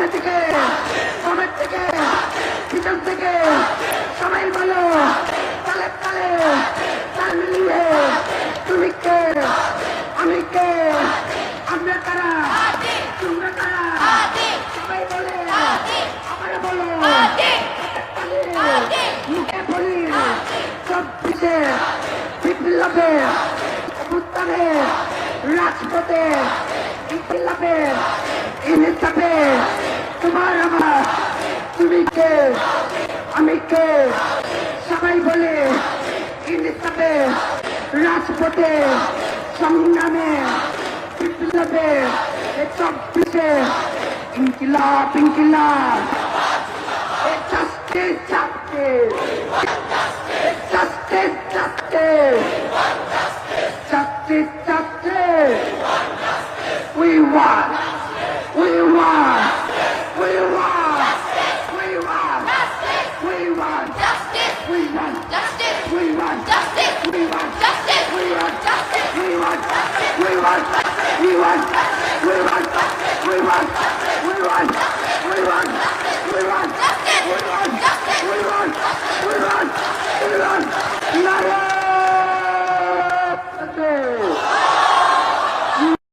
সামনে থেকে, কমের থেকে, পিছন থেকে সবাই বলো তালে তালে তাল মিলিয়ে তুমি কে, আমি কে, আমরা কারা, তোমরা কারা, সবাই বলে আবার বলো মুখে বলি 24-এ বিপ্লবে অভ্যুত্থানে রাজপথে ইনকিলাবে ইনসাফে তোমার আমার তুমি কে, আমি কে, সবাই বলে ইনসাফে রাজপথে সংগ্রামে বিপ্লবে 24-এ ইনকিলাব ইনকিলাব justice justice justice justice justice justice we want we want we want we want we want Justice! we want Justice! we want Justice! we want Justice! we want Justice! we want we want we want we want we want